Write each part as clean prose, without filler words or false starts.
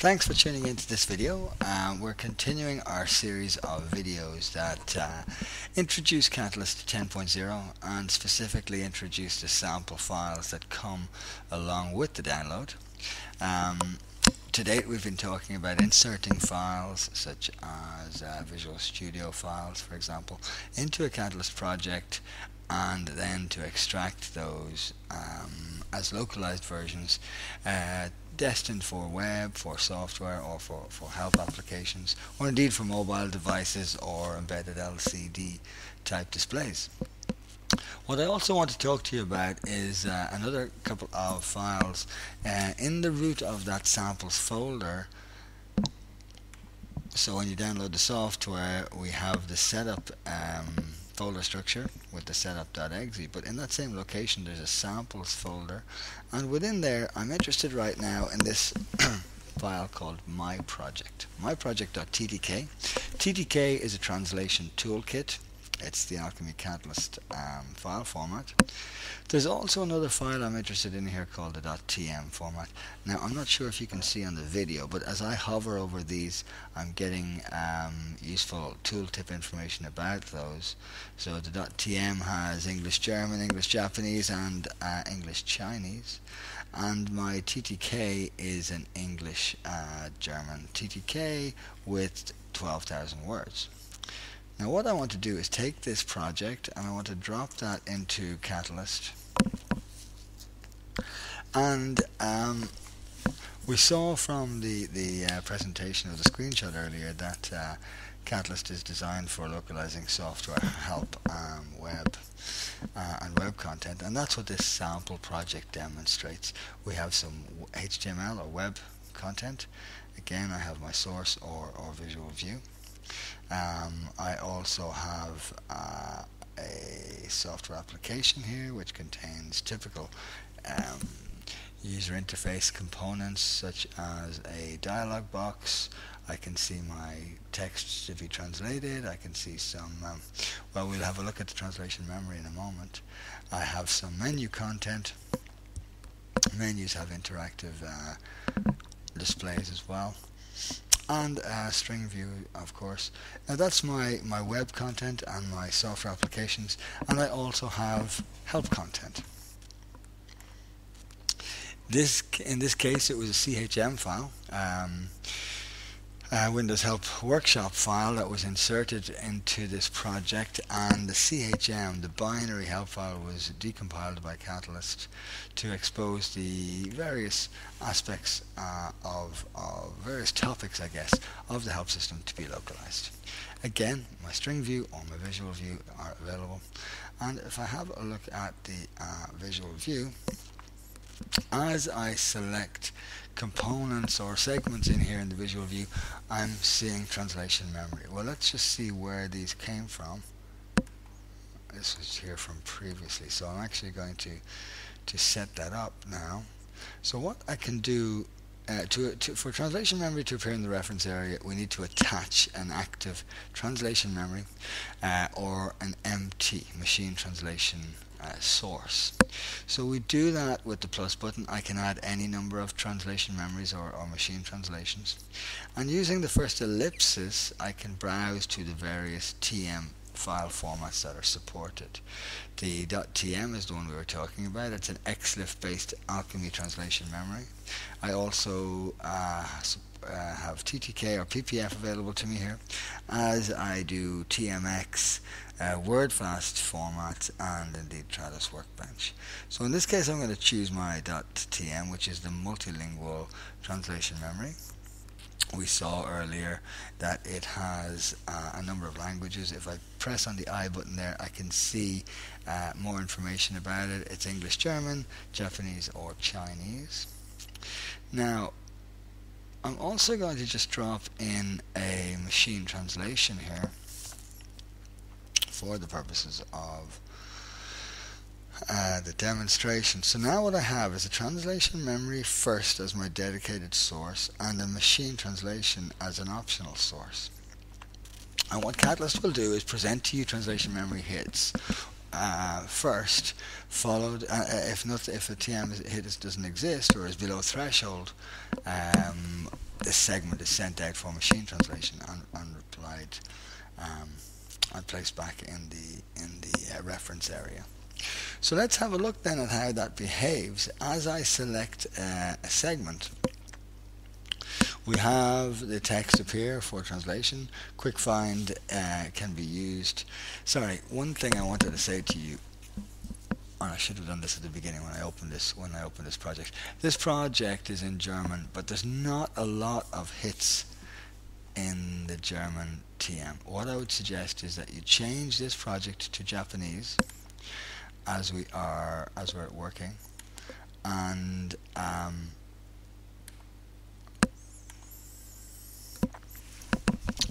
Thanks for tuning into this video. We're continuing our series of videos that introduce Catalyst 10.0 and specifically introduce the sample files that come along with the download. To date we've been talking about inserting files such as Visual Studio files, for example, into a Catalyst project, and then to extract those as localized versions destined for web, for software, or for help applications, or indeed for mobile devices or embedded LCD type displays. What I also want to talk to you about is another couple of files in the root of that samples folder. So when you download the software, we have the setup folder structure with the setup.exe, but in that same location there's a samples folder, and within there I'm interested right now in this file called myproject.ttk. TTK is a translation toolkit. It's the Alchemy Catalyst file format. There's also another file I'm interested in here called the .tm format. Now I'm not sure if you can see on the video, but as I hover over these I'm getting useful tooltip information about those. So the .tm has English German, English Japanese, and English Chinese, and my TTK is an English German TTK with 12,000 words. Now what I want to do is take this project and I want to drop that into Catalyst. And we saw from the presentation of the screenshot earlier that Catalyst is designed for localizing software help, web and web content, and that's what this sample project demonstrates. We have some HTML or web content. Again, I have my source or visual view. I also have a software application here which contains typical user interface components such as a dialog box. I can see my text to be translated. I can see some, well, we'll have a look at the translation memory in a moment. I have some menu content. Menus have interactive displays as well, and string view, of course. Now that's my web content and my software applications, and I also have help content. In this case it was a CHM file, Windows Help Workshop file that was inserted into this project, and the CHM, the binary help file, was decompiled by Catalyst to expose the various aspects of various topics, I guess, of the help system to be localized. Again, my string view or my visual view are available, and if I have a look at the visual view, as I select components or segments in here in the visual view, I'm seeing translation memory. Well, let's just see where these came from. This was here from previously, so I'm actually going to set that up now. So what I can do for translation memory to appear in the reference area, we need to attach an active translation memory or an MT, machine translation source. So we do that with the plus button. I can add any number of translation memories or machine translations, and using the first ellipsis I can browse to the various TM file formats that are supported. The .tm is the one we were talking about. It's an XLIF based Alchemy translation memory. I also have TTK or PPF available to me here, as I do TMX, WordFast formats, and indeed Trados Workbench. So in this case I'm going to choose my .tm, which is the multilingual translation memory. We saw earlier that it has a number of languages. If I press on the I button there, I can see more information about it. It's English, German, Japanese, or Chinese. Now I'm also going to just drop in a machine translation here for the purposes of the demonstration. So now what I have is a translation memory first as my dedicated source, and a machine translation as an optional source. And what Catalyst will do is present to you translation memory hits first, followed if a TM hit doesn't exist or is below threshold, this segment is sent out for machine translation and replied and placed back in the reference area. So let's have a look then at how that behaves. As I select a segment, we have the text appear for translation. Quick find can be used. Sorry, one thing I wanted to say to you, and I should have done this at the beginning when I opened this project. This project is in German, but there's not a lot of hits in the German TM. What I would suggest is that you change this project to Japanese as we're working, and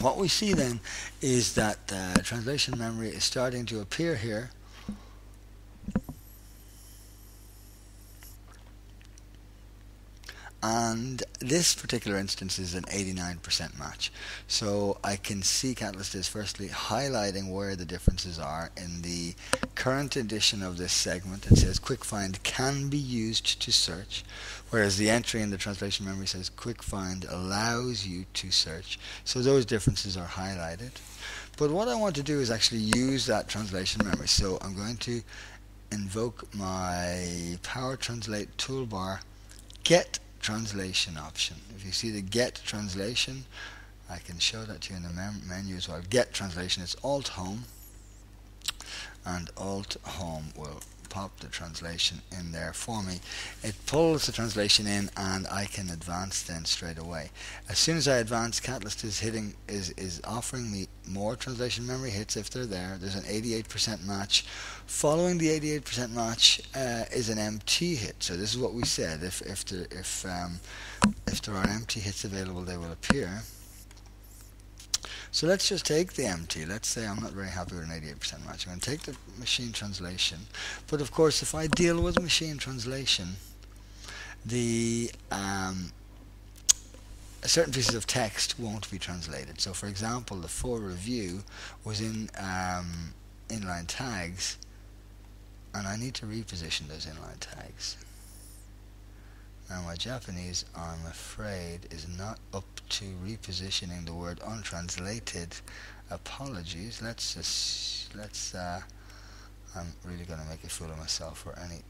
what we see then is that translation memory is starting to appear here. And this particular instance is an 89% match. So I can see Catalyst is firstly highlighting where the differences are. In the current edition of this segment, it says quick find can be used to search, whereas the entry in the translation memory says quick find allows you to search. So those differences are highlighted. But what I want to do is actually use that translation memory. So I'm going to invoke my Power Translate toolbar, get translation option. If you see the get translation, I can show that to you in the menu as well. Get translation, it's Alt Home, and Alt Home will pop the translation in there for me. It pulls the translation in, and I can advance then straight away. As soon as I advance, Catalyst is offering me more translation memory hits if they're there. There's an 88% match. Following the 88% match is an MT hit. So this is what we said. If there are MT hits available, they will appear. So let's just take the MT. Let's say I'm not very happy with an 88% match. I'm going to take the machine translation. But of course, if I deal with machine translation, the certain pieces of text won't be translated. So for example, the for review was in inline tags, and I need to reposition those inline tags. Now my Japanese, I'm afraid, is not up to repositioning the word untranslated. Apologies. I'm really going to make a fool of myself for any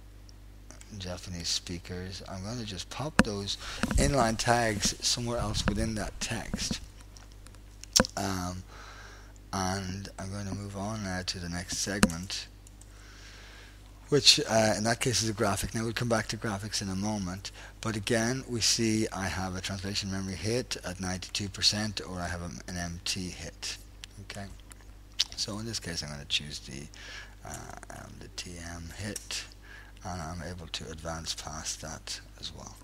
Japanese speakers. I'm going to just pop those inline tags somewhere else within that text. And I'm going to move on now to the next segment, which in that case is a graphic. Now we'll come back to graphics in a moment, but again we see I have a translation memory hit at 92%, or I have an MT hit. Okay, so in this case I'm going to choose the TM hit, and I'm able to advance past that as well.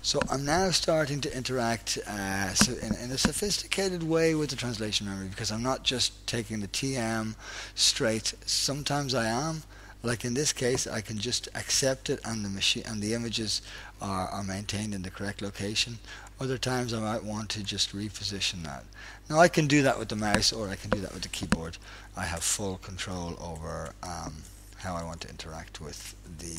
So I'm now starting to interact in a sophisticated way with the translation memory, because I'm not just taking the TM straight. Sometimes I am, like in this case, I can just accept it, and the machine and the images are maintained in the correct location. Other times I might want to just reposition that. Now I can do that with the mouse, or I can do that with the keyboard. I have full control over how I want to interact with the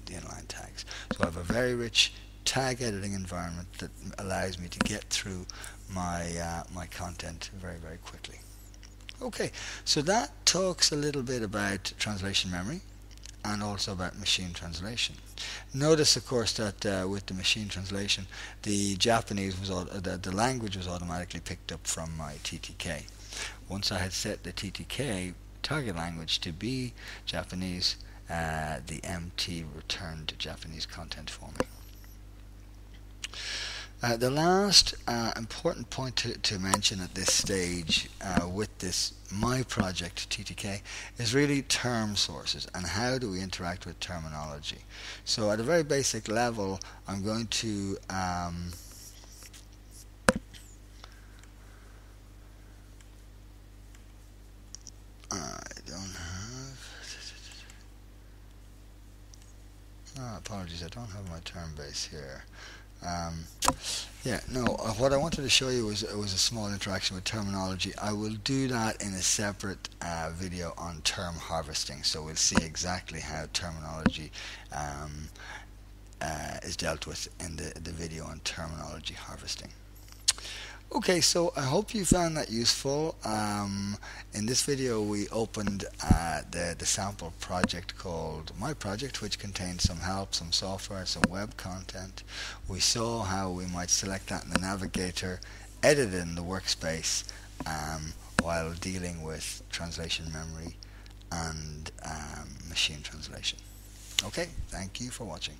inline tags. So I have a very rich tag editing environment that allows me to get through my my content very, very quickly. Okay, so that talks a little bit about translation memory and also about machine translation. Notice, of course, that with the machine translation, the Japanese was the language was automatically picked up from my TTK. Once I had set the TTK target language to be Japanese, the MT returned Japanese content for me. The last important point to mention at this stage with this my project TTK is really term sources and how do we interact with terminology. So at a very basic level, I'm going to I don't have apologies, I don't have my term base here. What I wanted to show you was a small interaction with terminology. I will do that in a separate video on term harvesting, so we'll see exactly how terminology is dealt with in the video on terminology harvesting. Okay, so I hope you found that useful. In this video we opened the sample project called My Project, which contains some help, some software, some web content. We saw how we might select that in the navigator, edit it in the workspace while dealing with translation memory and machine translation. Okay, thank you for watching.